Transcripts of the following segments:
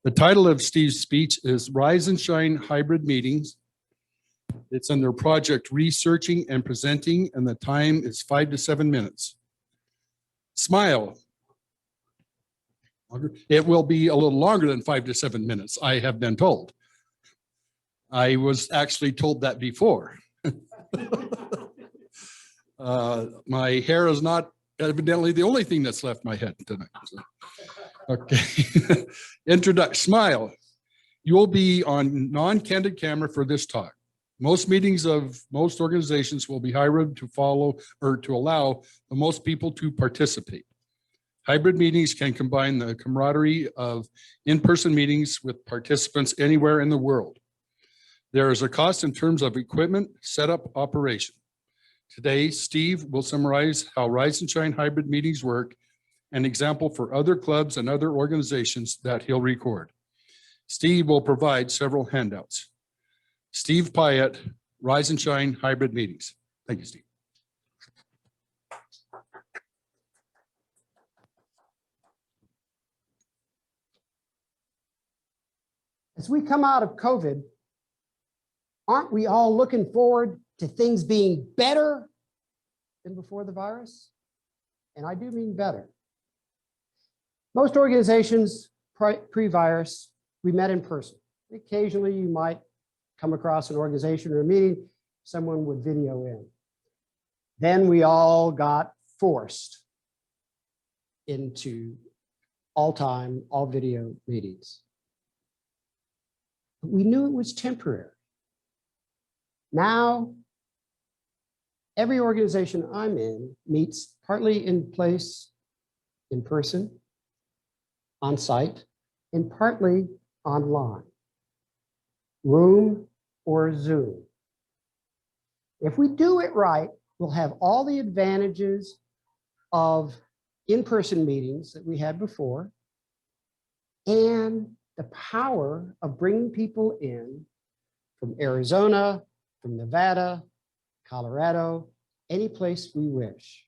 The title of Steve's speech is Rise and Shine Hybrid Meetings. It's under project researching and presenting, and the time is 5 to 7 minutes. Smile. It will be a little longer than 5 to 7 minutes, I have been told. I was actually told that before. My hair is not evidently the only thing that's left my head tonight. So. Okay. Introduction. Smile. You will be on non-candid camera for this talk. Most meetings of most organizations will be hybrid to follow or to allow the most people to participate. Hybrid meetings can combine the camaraderie of in-person meetings with participants anywhere in the world. There is a cost in terms of equipment, setup, operation. Today, Steve will summarize how Rise and Shine hybrid meetings work, an example for other clubs and other organizations that he'll record. Steve will provide several handouts. Steve Pyatt, Rise and Shine hybrid meetings. Thank you, Steve. As we come out of COVID, aren't we all looking forward to things being better than before the virus? And I do mean better. Most organizations pre-virus, we met in person. Occasionally you might come across an organization or a meeting, someone would video in. Then we all got forced into all-time, all-video meetings. But we knew it was temporary. Now, every organization I'm in meets partly in place, in person, on site, and partly online, Room or Zoom. If we do it right, we'll have all the advantages of in-person meetings that we had before, and the power of bringing people in from Arizona, from Nevada, Colorado, any place we wish.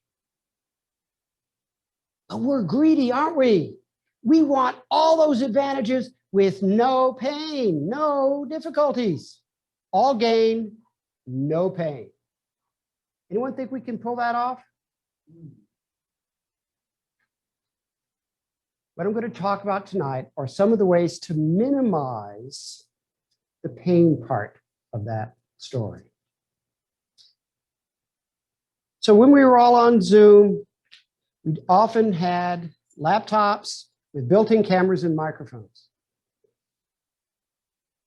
But we're greedy, aren't we? We want all those advantages with no pain, no difficulties. All gain, no pain. Anyone think we can pull that off? What I'm going to talk about tonight are some of the ways to minimize the pain part of that story. So when we were all on Zoom, we often had laptops with built-in cameras and microphones.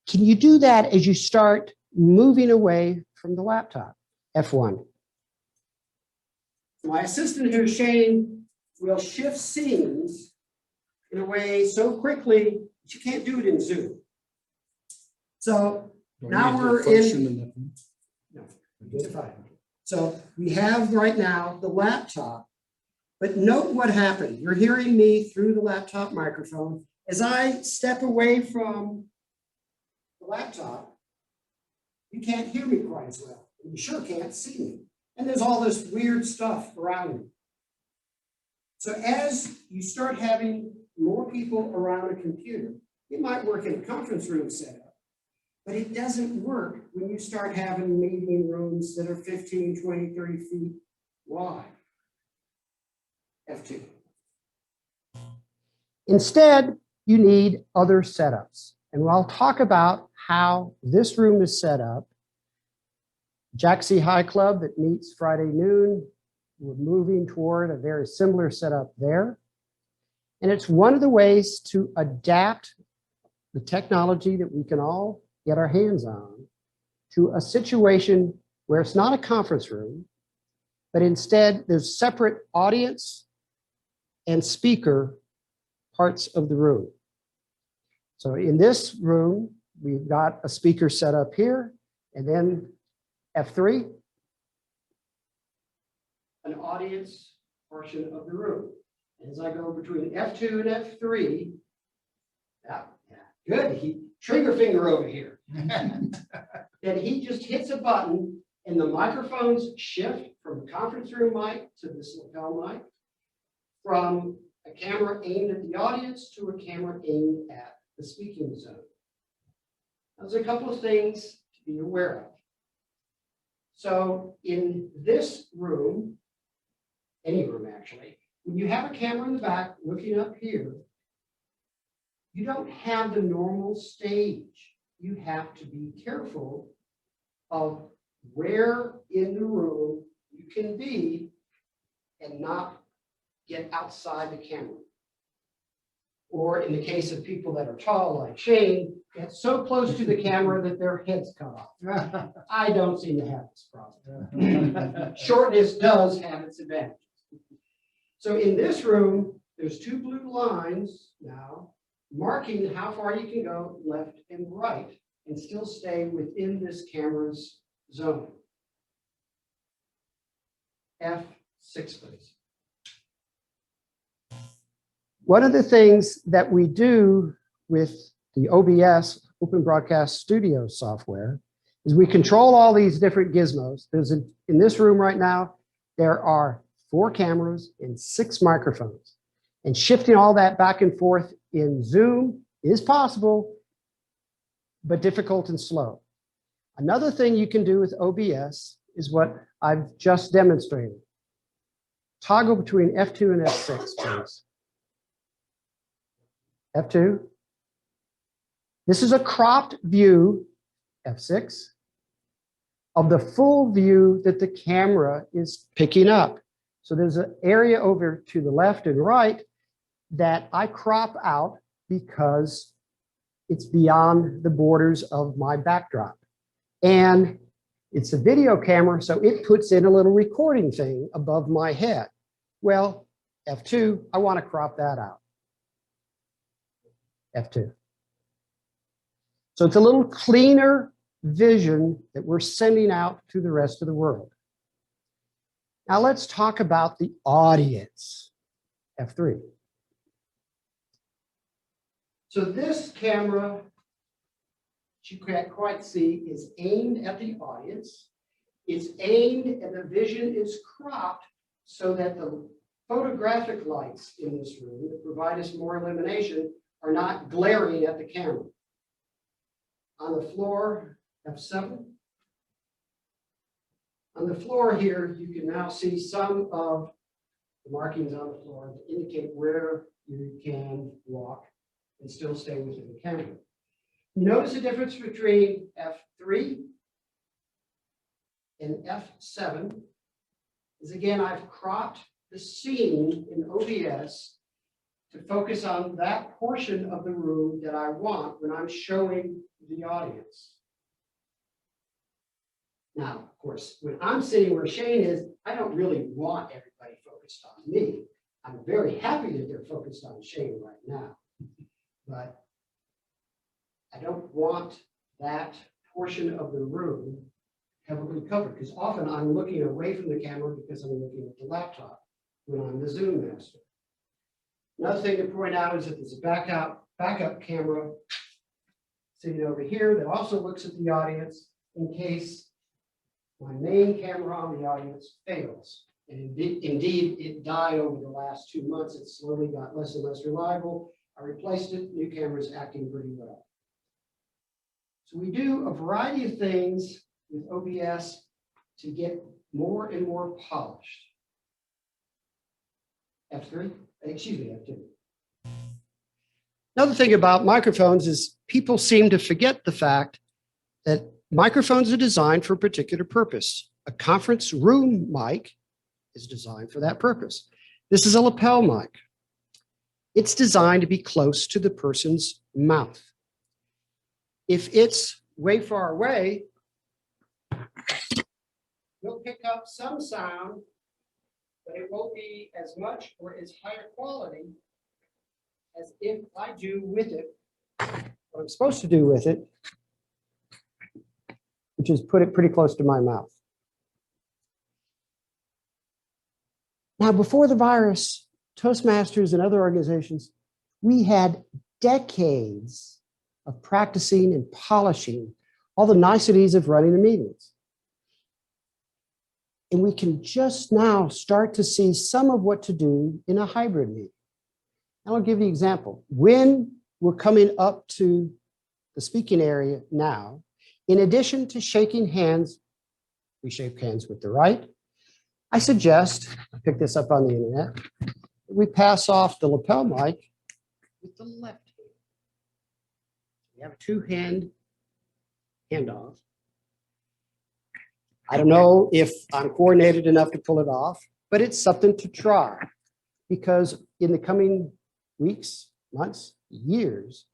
Can you do that as you start moving away from the laptop? F1. My assistant here, Shane, will shift scenes in a way so quickly that you can't do it in Zoom. So now we're in. No, fine. So we have right now the laptop, but note what happened. You're hearing me through the laptop microphone. As I step away from the laptop, you can't hear me quite as well. You sure can't see me. And there's all this weird stuff around me. So as you start having more people around a computer, it might work in a conference room setup, but it doesn't work when you start having meeting rooms that are 15, 20, 30 feet wide. F2. Instead, you need other setups. And I'll talk about how this room is set up. Jackson High Club that meets Friday noon, we're moving toward a very similar setup there. And it's one of the ways to adapt the technology that we can all get our hands on to a situation where it's not a conference room, but instead there's separate audience and speaker parts of the room. So in this room, we've got a speaker set up here, and then F3, an audience portion of the room. As I go between F2 and F3, good, trigger finger over here. Then he just hits a button and the microphones shift from a conference room mic to this lapel mic, from a camera aimed at the audience to a camera aimed at the speaking zone. There's a couple of things to be aware of. So in this room, any room actually, when you have a camera in the back looking up here, you don't have the normal stage. You have to be careful of where in the room you can be and not get outside the camera. Or in the case of people that are tall like Shane, get so close to the camera that their heads cut off. I don't seem to have this problem. Shortness does have its advantages. So in this room, there's two blue lines now marking how far you can go left and right and still stay within this camera's zone. F6, please. One of the things that we do with the OBS, Open Broadcast Studio software, is we control all these different gizmos. In this room right now, there are 4 cameras and 6 microphones. And shifting all that back and forth in Zoom is possible, but difficult and slow. Another thing you can do with OBS is what I've just demonstrated. Toggle between F2 and F6, please. F2. This is a cropped view, F6, of the full view that the camera is picking up. So there's an area over to the left and right that I crop out because it's beyond the borders of my backdrop. And it's a video camera, so it puts in a little recording thing above my head. Well, F2, I want to crop that out. F2. So it's a little cleaner vision that we're sending out to the rest of the world. Now let's talk about the audience. F3. So this camera, which you can't quite see, is aimed at the audience. It's aimed and the vision is cropped so that the photographic lights in this room that provide us more illumination are not glaring at the camera. On the floor, F7. On the floor here, you can now see some of the markings on the floor to indicate where you can walk and still stay within the camera. You notice the difference between F3 and F7 is, again, I've cropped the scene in OBS to focus on that portion of the room that I want when I'm showing the audience. Now, of course, when I'm sitting where Shane is, I don't really want everybody focused on me. I'm very happy that they're focused on Shane right now, but I don't want that portion of the room heavily covered, because often I'm looking away from the camera because I'm looking at the laptop when I'm the Zoom master. Another thing to point out is that there's a backup camera sitting over here that also looks at the audience in case my main camera on the audience fails. And indeed, it died over the last 2 months. It slowly got less and less reliable. I replaced it. New camera is acting pretty well. So we do a variety of things with OBS to get more and more polished. F3, excuse me, F2. Another thing about microphones is people seem to forget the fact that microphones are designed for a particular purpose. A conference room mic is designed for that purpose. This is a lapel mic. It's designed to be close to the person's mouth. If it's way far away, you'll pick up some sound, but it won't be as much or as higher quality as if I do with it what I'm supposed to do with it, which is put it pretty close to my mouth. Now, before the virus, Toastmasters and other organizations, we had decades of practicing and polishing all the niceties of running the meetings. And we can just now start to see some of what to do in a hybrid meeting. And I'll give you an example. When we're coming up to the speaking area now. In addition to shaking hands, we shake hands with the right. I suggest, I picked this up on the internet, we pass off the lapel mic with the left hand. We have a two-hand handoff. I don't know if I'm coordinated enough to pull it off, but it's something to try, because in the coming weeks, months, years,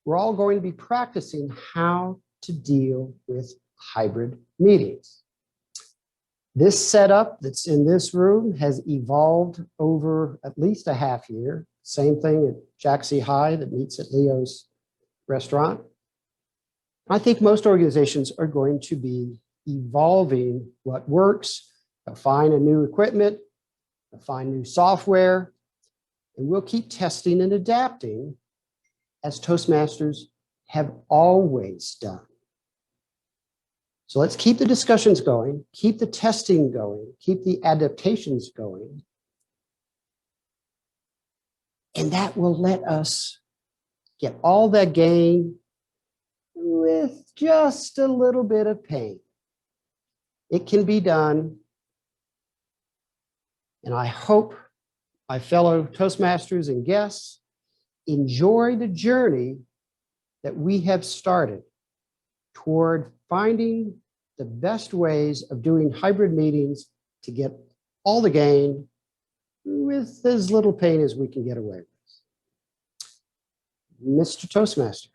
we're all going to be practicing how to deal with hybrid meetings. This setup that's in this room has evolved over at least a half year. Same thing at Jackson High that meets at Leo's restaurant. I think most organizations are going to be evolving what works, find a new equipment, find new software, and we'll keep testing and adapting as Toastmasters have always done. So let's keep the discussions going, keep the testing going, keep the adaptations going. And that will let us get all that gain with just a little bit of pain. It can be done. And I hope my fellow Toastmasters and guests enjoy the journey that we have started toward finding the best ways of doing hybrid meetings to get all the gain with as little pain as we can get away with. Mr. Toastmaster.